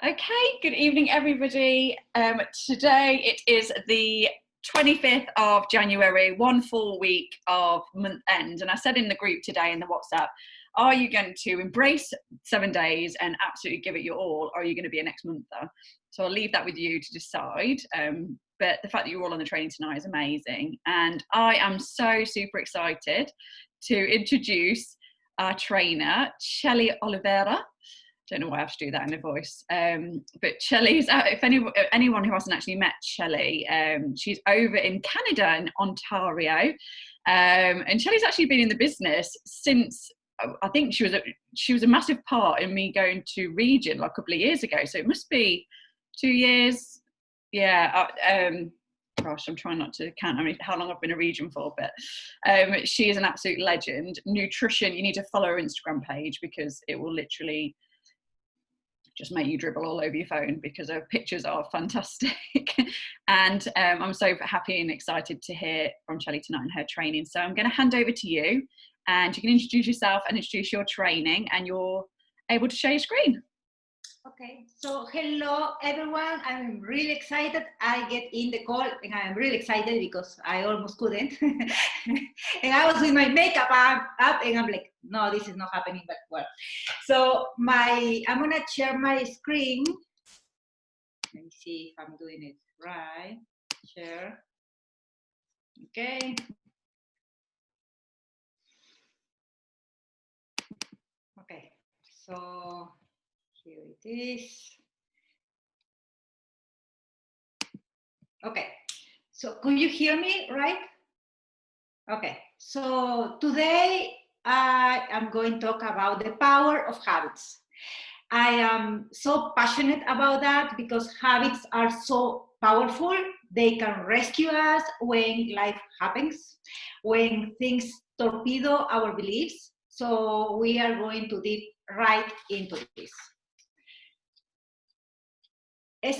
Okay, good evening, everybody. Today it is the 25th of January, one full week of month end. And I said in the group today in the WhatsApp, are you going to embrace 7 days and absolutely give it your all, or are you going to be a next monther? So I'll leave that with you to decide. But the fact that you're all on the training tonight is amazing. And I am so super excited to introduce our trainer, Shelley Olivera. Don't know why I have to do that in a voice, but Shelley's, if anyone who hasn't actually met Shelley, she's over in Canada, in Ontario, and Shelley's actually been in the business since, I think she was a massive part in me going to Region like a couple of years ago, so it must be 2 years. Yeah. Gosh, I'm trying not to count how long I've been a Region for, but she is an absolute legend. Nutrition, you need to follow her Instagram page because it will literally just make you dribble all over your phone because her pictures are fantastic. And I'm so happy and excited to hear from Shelley tonight and her training. So I'm going to hand over to you and you can introduce yourself and introduce your training, and you're able to share your screen. Okay, so hello everyone. I'm really excited. I get in the call and I'm really excited because I almost couldn't. And I was with my makeup up and I'm like, no, this is not happening, but well. So I'm gonna share my screen. Let me see if I'm doing it right. Share. Okay. Okay, so here it is. Okay, so could you hear me, right? Okay, so today I am going to talk about the power of habits. I am so passionate about that because habits are so powerful. They can rescue us when life happens, when things torpedo our beliefs. So we are going to dig right into this.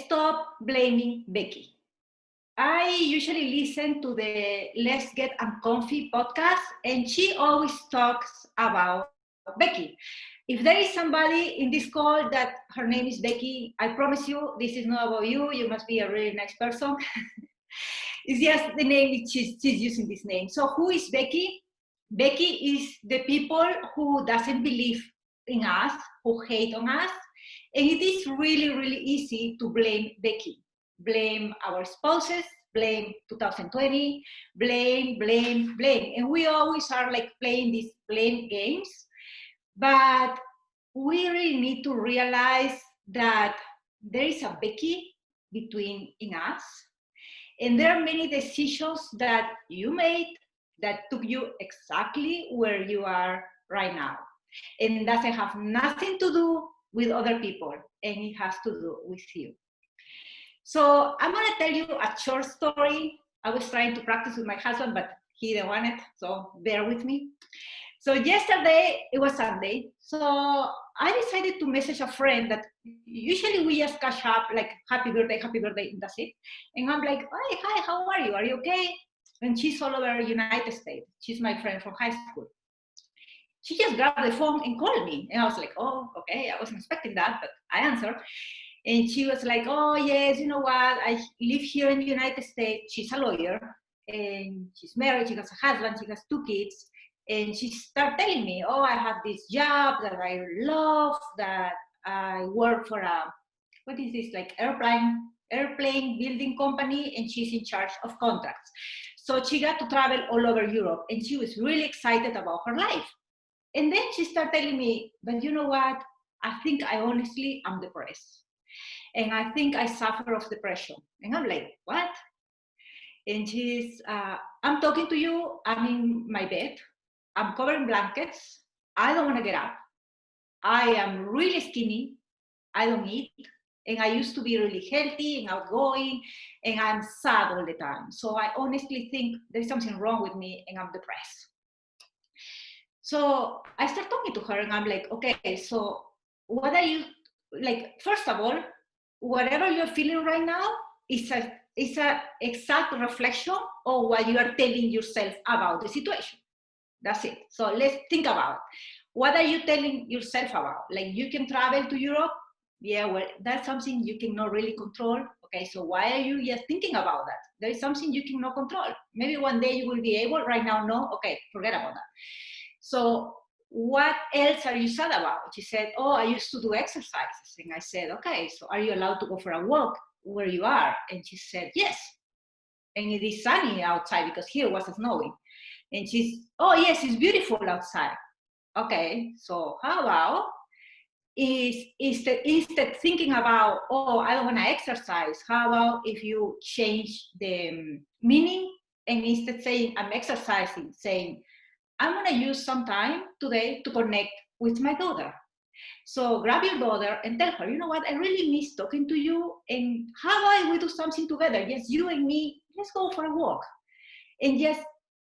Stop blaming Becky. I usually listen to the Let's Get Uncomfy podcast, and she always talks about Becky. If there is somebody in this call that her name is Becky, I promise you, this is not about you. You must be a really nice person. It's just the name, she's using this name. So who is Becky? Becky is the people who doesn't believe in us, who hate on us. And it is really, really easy to blame Becky. Blame our spouses, blame 2020, blame. And we always are like playing these blame games. But we really need to realize that there is a Becky in us. And there are many decisions that you made that took you exactly where you are right now. And doesn't have nothing to do with other people, and it has to do with you. So I'm going to tell you a short story. I was trying to practice with my husband, but he didn't want it, so bear with me. So yesterday, it was Sunday, so I decided to message a friend that usually we just catch up, like, happy birthday, and that's it. And I'm like, hey, hi, how are you? Are you okay? And she's all over United States. She's my friend from high school. She just grabbed the phone and called me. And I was like, oh, okay, I wasn't expecting that, but I answered. And she was like, oh, yes, you know what? I live here in the United States. She's a lawyer, and she's married. She has a husband. She has 2 kids. And she started telling me, oh, I have this job that I love, that I work for what is this, like airplane building company, and she's in charge of contracts. So she got to travel all over Europe, and she was really excited about her life. And then she started telling me, but you know what? I think I honestly am depressed. And I think I suffer of depression. And I'm like, what? And she's, I'm talking to you, I'm in my bed, I'm covering blankets, I don't want to get up. I am really skinny, I don't eat, and I used to be really healthy and outgoing, and I'm sad all the time. So I honestly think there's something wrong with me and I'm depressed. So I start talking to her and I'm like, okay, so what are you, like, first of all, whatever you're feeling right now is a exact reflection of what you are telling yourself about the situation. That's it. So let's think about it. What are you telling yourself about? Like, you can travel to Europe, Yeah, well, that's something you cannot really control. Okay, so why are you just thinking about that? There is something you cannot control. Maybe one day you will be able, right now, no, okay, forget about that. So what else are you sad about? She said, oh, I used to do exercises. And I said, okay, so are you allowed to go for a walk where you are? And she said, yes. And it is sunny outside because here was snowing. And she's, oh, yes, it's beautiful outside. Okay, so how about instead thinking about, oh, I don't want to exercise, how about if you change the meaning and instead saying I'm exercising, saying I'm going to use some time today to connect with my daughter. So grab your daughter and tell her, you know what, I really miss talking to you, and how about we do something together? Yes, you and me, let's go for a walk. And yes,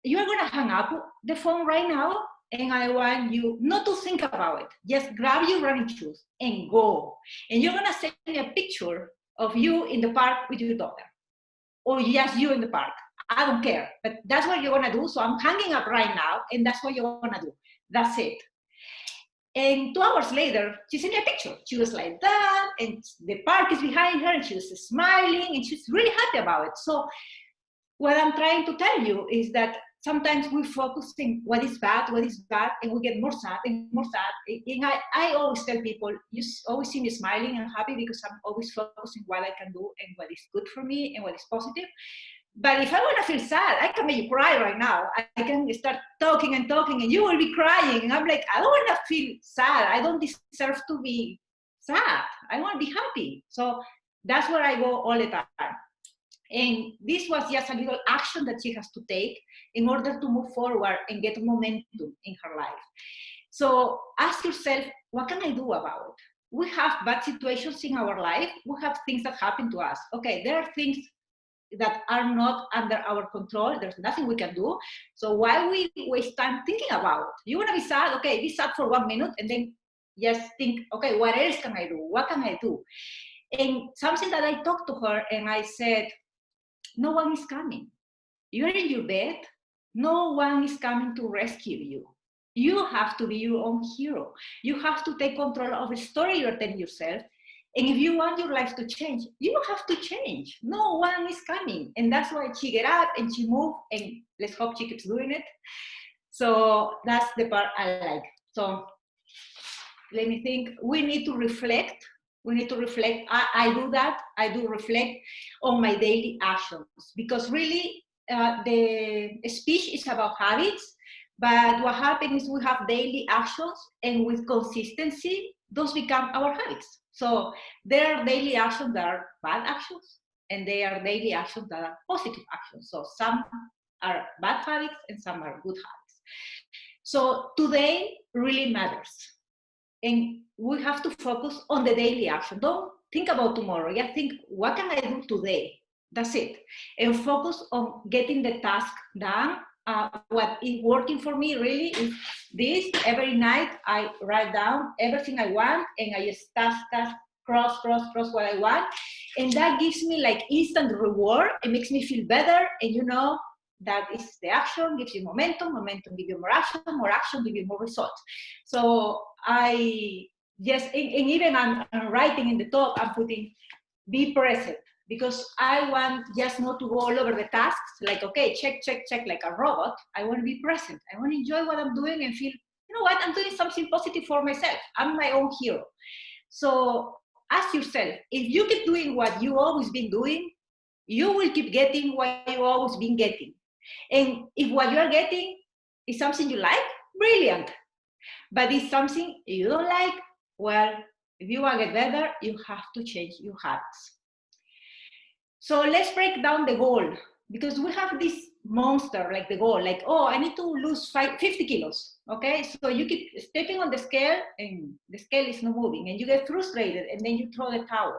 you're going to hang up the phone right now, and I want you not to think about it. Just grab your running shoes and go. And you're going to send me a picture of you in the park with your daughter, or just you in the park. I don't care, but that's what you're going to do. So I'm hanging up right now, and that's what you're going to do. That's it. And 2 hours later, she sent me a picture. She was like that, and the park is behind her, and she was smiling, and she's really happy about it. So what I'm trying to tell you is that sometimes we focus on what is bad, and we get more sad and more sad. And I always tell people, you always see me smiling and happy because I'm always focusing what I can do and what is good for me and what is positive. But if I want to feel sad, I can make you cry right now. I can start talking, and you will be crying. And I'm like, I don't want to feel sad. I don't deserve to be sad. I want to be happy. So that's where I go all the time. And this was just a little action that she has to take in order to move forward and get momentum in her life. So ask yourself, what can I do about it? We have bad situations in our life. We have things that happen to us. Okay, there are things that are not under our control. There's nothing we can do. So why we waste time thinking about it? You want to be sad? Okay, be sad for 1 minute and then just think, okay, what else can I do? What can I do? And something that I talked to her and I said, no one is coming. You're in your bed. No one is coming to rescue you. You have to be your own hero. You have to take control of the story you're telling yourself. And if you want your life to change, you have to change. No one is coming. And that's why she get up and she moved, and let's hope she keeps doing it. So that's the part I like. So let me think. We need to reflect. I do that. I do reflect on my daily actions, because really the speech is about habits, but what happens is we have daily actions, and with consistency, those become our habits. So there are daily actions that are bad actions, and there are daily actions that are positive actions. So some are bad habits and some are good habits. So today really matters. And we have to focus on the daily action. Don't think about tomorrow. Just think, what can I do today? That's it. And focus on getting the task done. What is working for me really is this. Every night I write down everything I want, and I just task, cross what I want. And that gives me like instant reward. It makes me feel better. And you know, that is the action, gives you momentum gives you more action gives you more results. So I, yes, and even I'm writing in the top, I'm putting be present, because I want just not to go all over the tasks, like, okay, check, like a robot. I want to be present. I want to enjoy what I'm doing and feel, you know what, I'm doing something positive for myself. I'm my own hero. So ask yourself, if you keep doing what you always been doing, you will keep getting what you always been getting. And if what you're getting is something you like, brilliant. But it's something you don't like, well, if you want to get better, you have to change your habits. So let's break down the goal, because we have this monster, like the goal, like, oh, I need to lose 50 kilos. Okay, so you keep stepping on the scale and the scale is not moving, and you get frustrated, and then you throw the towel.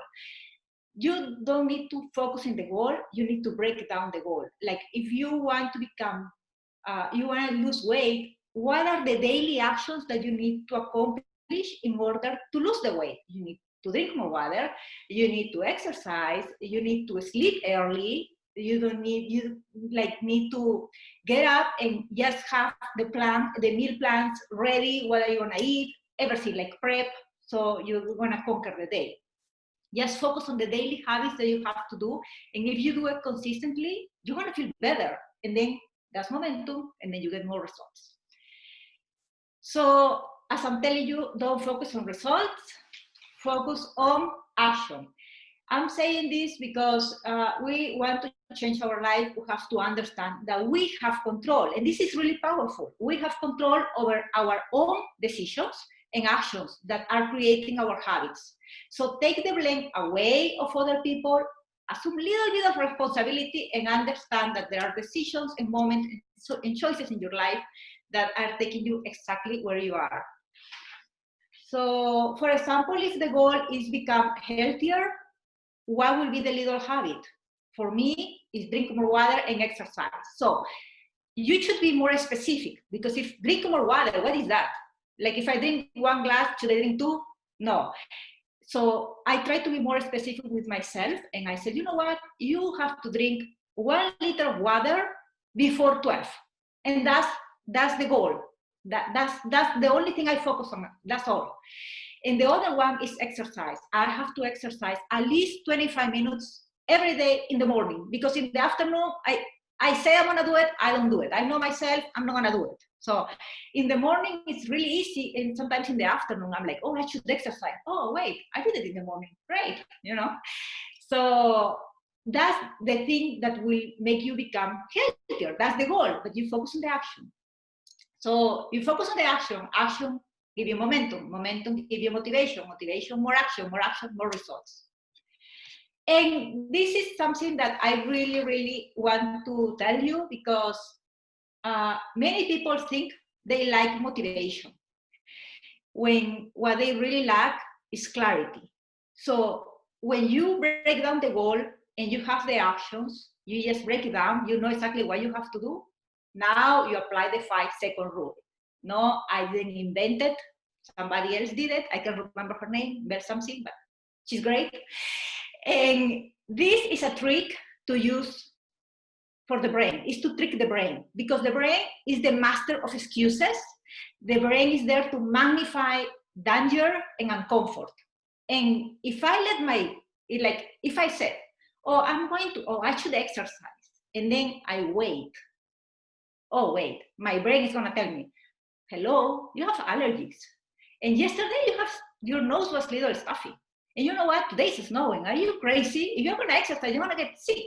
You don't need to focus on the goal, you need to break down the goal. Like, if you want to become, you want to lose weight, what are the daily actions that you need to accomplish in order to lose the weight? You need to drink more water, you need to exercise, you need to sleep early, you need to get up and just have the meal plans ready, what are you gonna eat, everything, like prep. So you're going to conquer the day. Just focus on the daily habits that you have to do. And if you do it consistently, you're going to feel better. And then that's momentum, and then you get more results. So as I'm telling you, don't focus on results, focus on action. I'm saying this because we want to change our life. We have to understand that we have control. And this is really powerful. We have control over our own decisions and actions that are creating our habits. So take the blame away of other people, assume a little bit of responsibility, and understand that there are decisions and moments and choices in your life that are taking you exactly where you are. So, for example, if the goal is become healthier, what will be the little habit? For me, is drink more water and exercise. So you should be more specific, because if drink more water, what is that? Like if I drink 1 glass, should I drink 2? No. So I try to be more specific with myself, and I said, you know what? You have to drink 1 liter of water before 12. And that's the goal. That's the only thing I focus on. That's all. And the other one is exercise. I have to exercise at least 25 minutes every day in the morning, because in the afternoon, I say I'm gonna do it, I don't do it. I know myself, I'm not gonna do it. So in the morning, it's really easy. And sometimes in the afternoon, I'm like, oh, I should exercise. Oh, wait, I did it in the morning. Great, you know? So that's the thing that will make you become healthier. That's the goal, but you focus on the action. So you focus on the action, action give you momentum, momentum give you motivation, motivation, more action, more results. And this is something that I really, really want to tell you, because many people think they like motivation, when what they really lack is clarity. So when you break down the goal and you have the actions, you just break it down, you know exactly what you have to do. Now you apply the 5-second rule. No, I didn't invent it. Somebody else did it. I can't remember her name, Bell something, but she's great. And this is a trick to use for the brain, is to trick the brain, because the brain is the master of excuses. The brain is there to magnify danger and uncomfort. And if I let if I said, oh, I should exercise, and then I wait, oh, wait, my brain is gonna tell me, hello, you have allergies. And yesterday your nose was a little stuffy. And you know what, today's snowing, are you crazy? If you're gonna exercise, you're gonna get sick.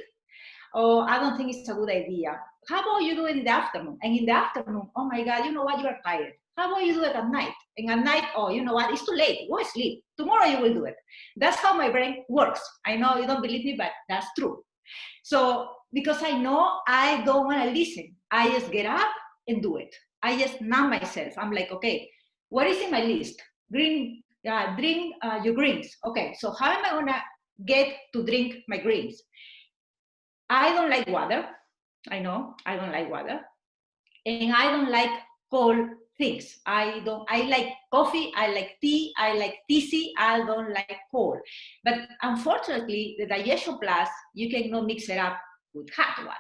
Oh, I don't think it's a good idea. How about you do it in the afternoon? And in the afternoon, oh my God, you know what, you are tired. How about you do it at night? And at night, oh, you know what, it's too late, go sleep. Tomorrow you will do it. That's how my brain works. I know you don't believe me, but that's true. So, because I know I don't want to listen, I just get up and do it. I just numb myself. I'm like, okay, what is in my list? Drink your greens. Okay, so how am I going to get to drink my greens? I don't like water. I know I don't like water. And I don't like cold things. I like coffee, I like tea, I like tea, I don't like cold. But unfortunately, the Digestion Plus, you cannot mix it up with hot water.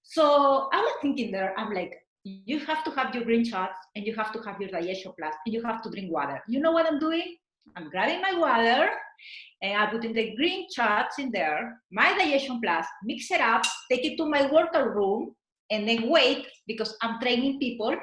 So I was thinking there, I'm like, you have to have your green shots, and you have to have your Digestion Plus, and you have to drink water. You know what I'm doing? I'm grabbing my water, and I'm putting the green shots in there, my Digestion Plus, mix it up, take it to my workout room, and then wait, because I'm training people.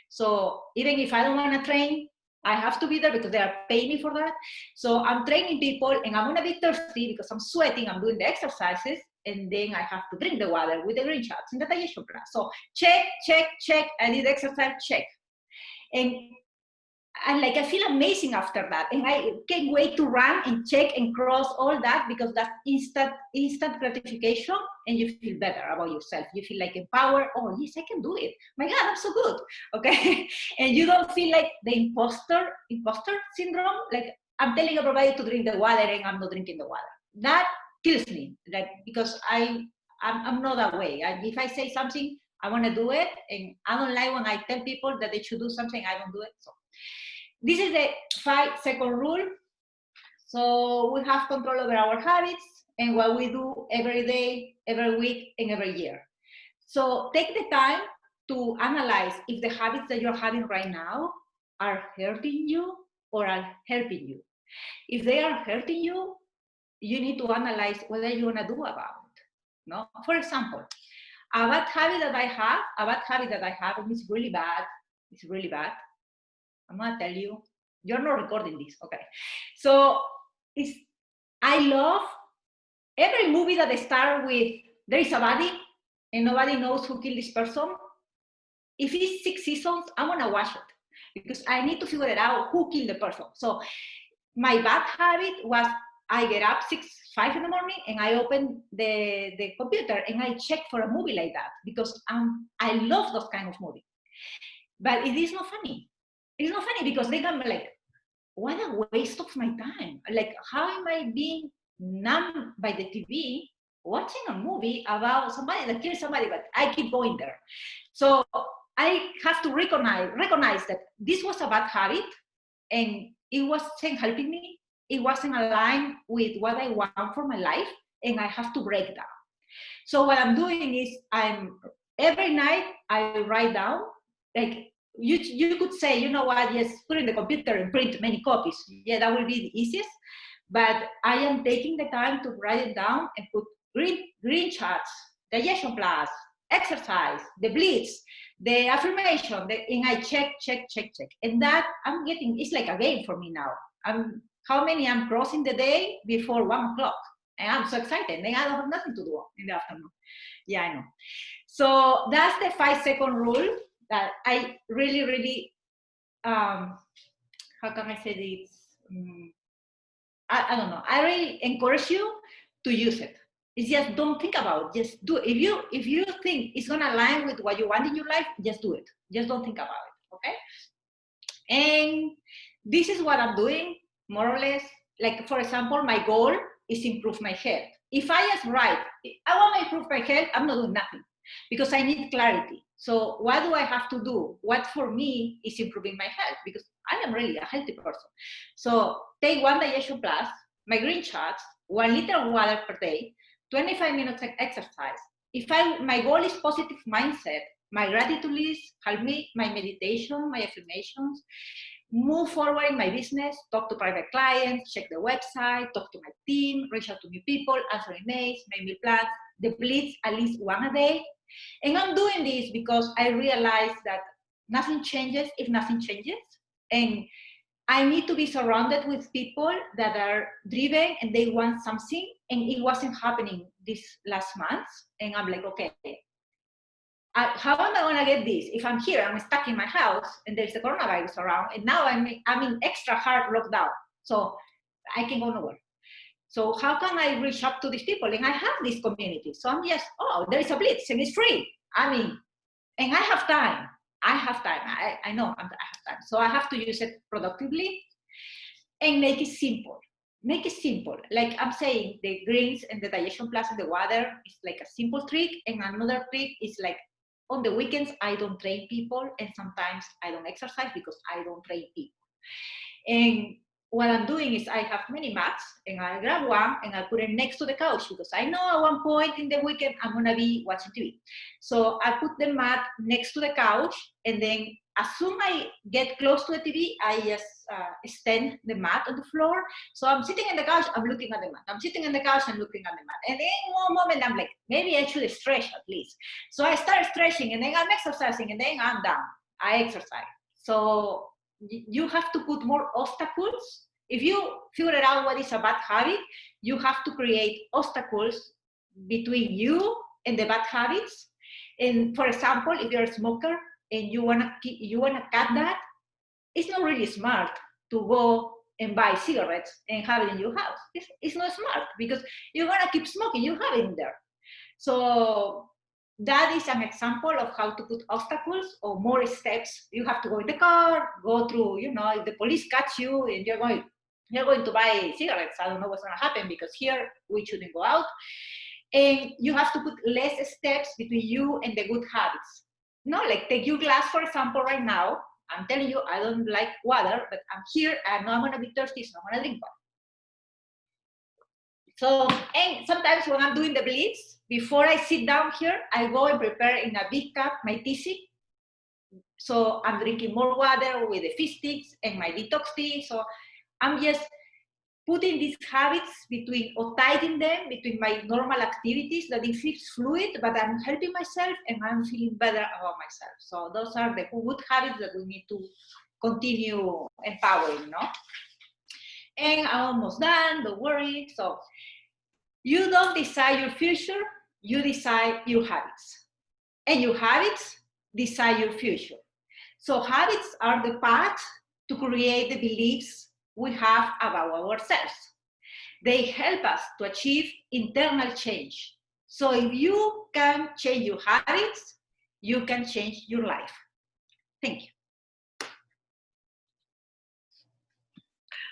So even if I don't want to train, I have to be there because they are paying me for that. So I'm training people, and I'm going to be thirsty because I'm sweating, I'm doing the exercises, and then I have to drink the water with the green shots in the Digestion Plus. So check, check, check, I did exercise, check. And like, I feel amazing after that, and I can't wait to run and check and cross all that, because that's instant gratification, and you feel better about yourself. You feel like empowered. Oh yes, I can do it. My God, I'm so good. Okay, and you don't feel like the imposter syndrome. Like, I'm telling everybody to drink the water, and I'm not drinking the water. That kills me. Like, because I'm not that way. If I say something, I want to do it, and I don't like when I tell people that they should do something, I don't do it. So this is the 5-second rule. So we have control over our habits and what we do every day, every week, and every year. So take the time to analyze if the habits that you're having right now are hurting you or are helping you. If they are hurting you, you need to analyze what are you gonna do about it. No? For example, a bad habit that I have, and it's really bad. It's really bad. I'm gonna tell you. You're not recording this, okay? So I love every movie that starts with there is a body and nobody knows who killed this person. If it's 6 seasons, I'm gonna watch it because I need to figure it out who killed the person. So my bad habit was I get up 5 in the morning and I open the computer and I check for a movie like that because I love those kind of movies. But it is not funny. It's not funny because they can be like, what a waste of my time. Like, how am I being numbed by the TV watching a movie about somebody that killed somebody, but I keep going there. So I have to recognize that this was a bad habit and it wasn't helping me. It wasn't aligned with what I want for my life, and I have to break down. So what I'm doing is every night I write down, like you could say, you know what, just put in the computer and print many copies. Yeah, that will be the easiest. But I am taking the time to write it down and put green charts, digestion plus, exercise, the blitz, the affirmation, and I check. And that I'm getting, it's like a game for me now. How many I'm crossing the day before 1 o'clock. And I'm so excited. Then I don't have nothing to do in the afternoon. Yeah, I know. So that's the 5-second rule that I really, how can I say this? I don't know. I really encourage you to use it. It's just don't think about it. Just do it. If you think it's gonna align with what you want in your life, just do it. Just don't think about it. Okay? And this is what I'm doing, more or less. Like, for example, my goal is improve my health. If I just write, I want to improve my health, I'm not doing nothing because I need clarity. So what do I have to do? What for me is improving my health? Because I am really a healthy person. So take 1 digestion plus, my green charts, 1 liter of water per day, 25 minutes of exercise. If my goal is positive mindset, my gratitude list, help me, my meditation, my affirmations, move forward in my business, talk to private clients, check the website, talk to my team, reach out to new people, answer emails, make meal plans, the blitz at least 1 a day. And I'm doing this because I realize that nothing changes if nothing changes. And I need to be surrounded with people that are driven and they want something. And it wasn't happening this last month. And I'm like, okay, how am I gonna get this? If I'm here, I'm stuck in my house and there's the coronavirus around, and now I'm in extra hard lockdown, so I can go nowhere. So how can I reach up to these people? And I have this community, so I'm just, oh, there is a blitz and it's free. And I have time. I know I have time, so I have to use it productively and make it simple. Make it simple. Like I'm saying, the greens and the digestion plus and the water is like a simple trick, and another trick is like, on the weekends, I don't train people, and sometimes I don't exercise because I don't train people. And what I'm doing is I have many mats, and I grab one and I put it next to the couch because I know at one point in the weekend I'm gonna be watching TV. So I put the mat next to the couch, and then as soon as I get close to the TV, I just extend the mat on the floor. So I'm sitting in the couch, I'm looking at the mat. I'm sitting in the couch, I'm looking at the mat. And then one moment I'm like, maybe I should stretch at least. So I start stretching, and then I'm exercising, and then I'm done. I exercise. So you have to put more obstacles. If you figure out what is a bad habit, you have to create obstacles between you and the bad habits. And for example, if you're a smoker and you wanna cut that, it's not really smart to go and buy cigarettes and have it in your house. It's not smart because you're gonna keep smoking. You have it in there. So that is an example of how to put obstacles or more steps. You have to go in the car, go through, if the police catch you and you're going to buy cigarettes, I don't know what's going to happen because here we shouldn't go out. And you have to put less steps between you and the good habits. Like take your glass, for example, right now. I'm telling you, I don't like water, but I'm here. I know I'm going to be thirsty, so I'm going to drink water. So, and sometimes when I'm doing the blitz, before I sit down here, I go and prepare in a big cup my TC, So I'm drinking more water with the fish sticks and my detox tea. So I'm just putting these habits between, or tightening them between my normal activities, that it feels fluid, but I'm helping myself and I'm feeling better about myself. So those are the good habits that we need to continue empowering, no? And I'm almost done, don't worry. So you don't decide your future, you decide your habits. And your habits decide your future. So habits are the path to create the beliefs we have about ourselves. They help us to achieve internal change. So if you can change your habits, you can change your life. Thank you.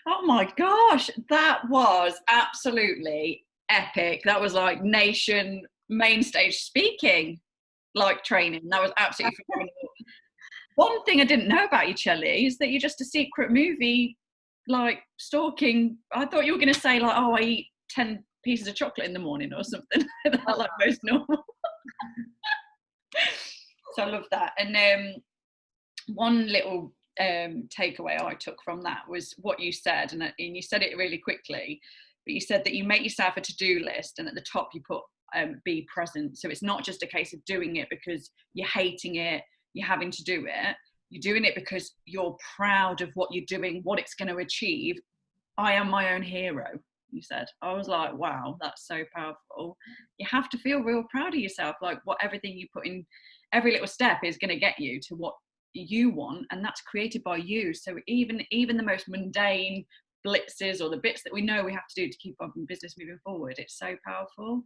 Oh my gosh, that was absolutely epic. That was like nation main stage speaking, like training. That was absolutely phenomenal. One thing I didn't know about you, Chelly, is that you're just a secret movie, like stalking. I thought you were going to say like, oh, I eat 10 pieces of chocolate in the morning or something like most normal. So I love that. And one little takeaway I took from that was what you said, and you said it really quickly, but you said that you make yourself a to-do list, and at the top you put be present. So it's not just a case of doing it because you're hating it, you're having to do it. You're doing it because you're proud of what you're doing, what it's going to achieve. I am my own hero, you said. I was like, wow, that's so powerful. You have to feel real proud of yourself, like what everything you put in, every little step is going to get you to what you want, and that's created by you. So even the most mundane blitzes or the bits that we know we have to do to keep our business moving forward, it's so powerful.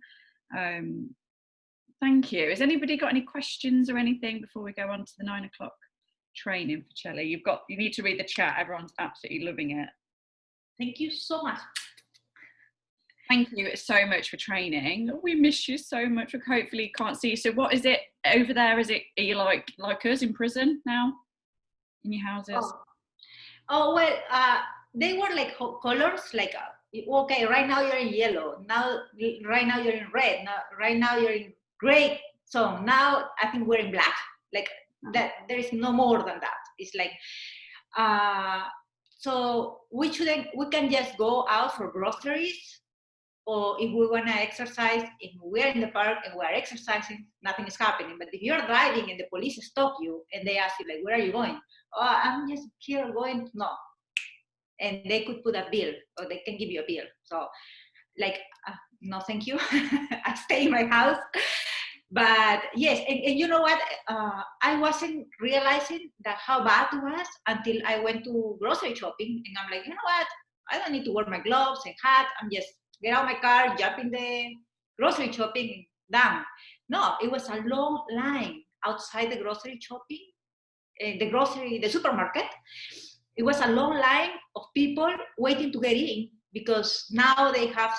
Thank you. Has anybody got any questions or anything before we go on to the 9 o'clock training for Chelly? You need to read the chat. Everyone's absolutely loving it. Thank you so much. Thank you so much for training. We miss you so much. Hopefully you can't see you. So what is it over there? Are you like us in prison now? In your houses? Well, they were like colors, like, okay, right now you're in yellow. Right now you're in red. Right now you're in gray. So now I think we're in black. Like that, there is no more than that. It's like, so we can just go out for groceries, or if we want to exercise, if we're in the park and we're exercising, nothing is happening. But if you're driving and the police stop you and they ask you, like, where are you going? Oh, I'm just here going, no. And they could put a bill, or they can give you a bill. So, like, no, thank you. I stay in my house. But yes, and you know what? I wasn't realizing that how bad it was until I went to grocery shopping, and I'm like, you know what? I don't need to wear my gloves and hat. I'm just get out my car, jump in the grocery shopping, done. No, it was a long line outside the grocery shopping, the supermarket. It was a long line of people waiting to get in because now they have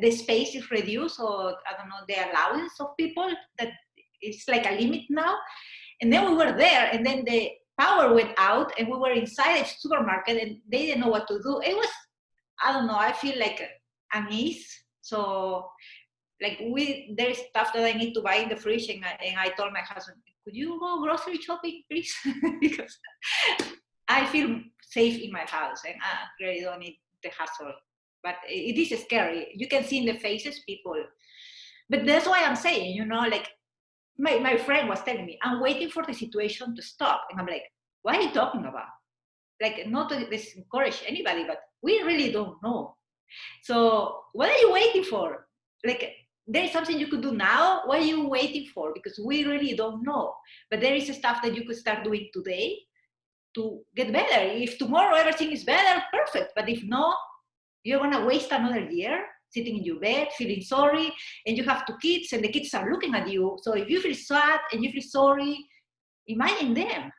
the space is reduced, or I don't know, the allowance of people, that it's like a limit now. And then we were there, and then the power went out, and we were inside a supermarket, and they didn't know what to do. It was, I don't know, I feel like unease. So like there's stuff that I need to buy in the fridge, and I told my husband, could you go grocery shopping, please? Because I feel safe in my house, and I really don't need the hassle. But it is scary. You can see in the faces people. But that's why I'm saying, you know, like my friend was telling me, I'm waiting for the situation to stop. And I'm like, what are you talking about? Like, not to discourage anybody, but we really don't know. So what are you waiting for? Like, there is something you could do now. What are you waiting for? Because we really don't know. But there is stuff that you could start doing today to get better. If tomorrow everything is better, perfect. But if not, you're gonna waste another year sitting in your bed, feeling sorry, and you have 2 kids, and the kids are looking at you. So if you feel sad and you feel sorry, imagine them.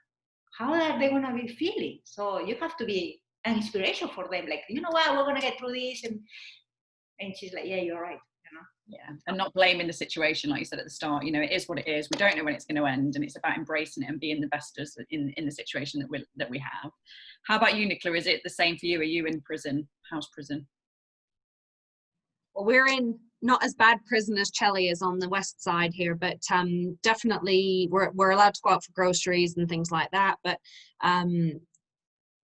How are they gonna be feeling? So you have to be an inspiration for them. Like, you know what, we're gonna get through this. And she's like, yeah, you're right. You know? Yeah, and not blaming the situation, like you said at the start. You know, it is what it is. We don't know when it's going to end, and it's about embracing it and being the best in the situation that we have. How about you, Nicola? Is it the same for you? Are you in prison, house prison? Well, we're in not as bad prison as Chile is on the west side here, but definitely we're allowed to go out for groceries and things like that. But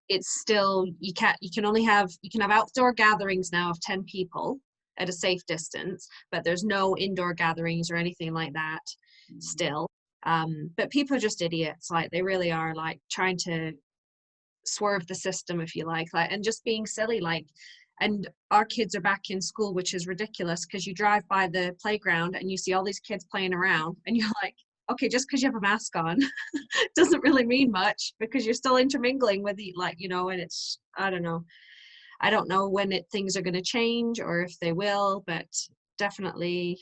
it's still, you can have outdoor gatherings now of 10 people at a safe distance, but there's no indoor gatherings or anything like that still. But people are just idiots, like they really are, like trying to swerve the system, if you like, and just being silly, like. And our kids are back in school, which is ridiculous, because you drive by the playground and you see all these kids playing around and you're like, okay, just because you have a mask on doesn't really mean much, because you're still intermingling with and it's, I don't know when things are going to change or if they will, but definitely,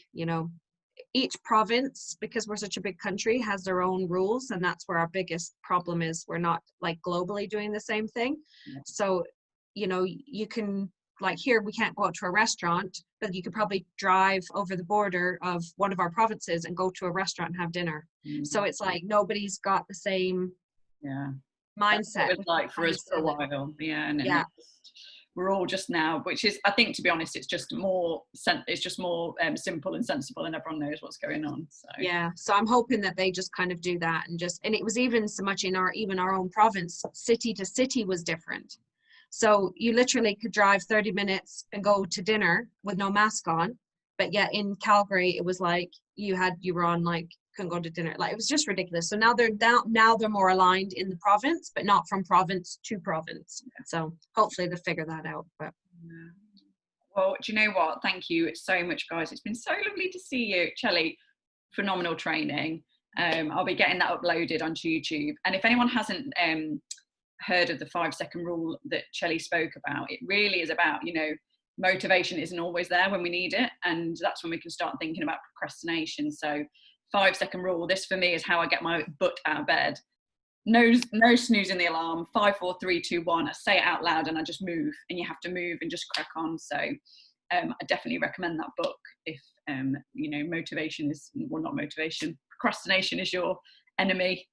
each province, because we're such a big country, has their own rules, and that's where our biggest problem is. We're not like globally doing the same thing. Yeah. So, you can, like here, we can't go out to a restaurant, but you could probably drive over the border of one of our provinces and go to a restaurant and have dinner. Mm-hmm. So it's like nobody's got the same mindset. It was like for us for a while, and we're all just now, which is, I think, to be honest, it's just more simple and sensible, and everyone knows what's going on. So I'm hoping that they just kind of do that, and it was even so much in our own province, city to city was different. So you literally could drive 30 minutes and go to dinner with no mask on. But yet in Calgary, it was like you were on, like, couldn't go to dinner. Like, it was just ridiculous. So now they're more aligned in the province, but not from province to province. So hopefully they'll figure that out. But well, do you know what? Thank you so much, guys. It's been so lovely to see you. Chelly, phenomenal training. I'll be getting that uploaded onto YouTube. And if anyone hasn't heard of the 5-second rule that Chelly spoke about, it really is about, motivation isn't always there when we need it, and that's when we can start thinking about procrastination. So 5-second rule, this for me is how I get my butt out of bed. No snoozing the alarm. 5, 4, 3, 2, 1. I say it out loud and I just move, and you have to move and just crack on. So I definitely recommend that book if motivation is, well, not motivation, procrastination is your enemy.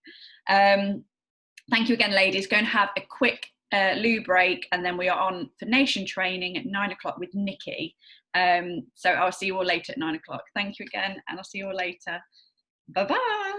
Thank you again, ladies. Go and have a quick loo break, and then we are on for nation training at 9 o'clock with Nikki. So I'll see you all later at 9 o'clock. Thank you again, and I'll see you all later. Bye-bye.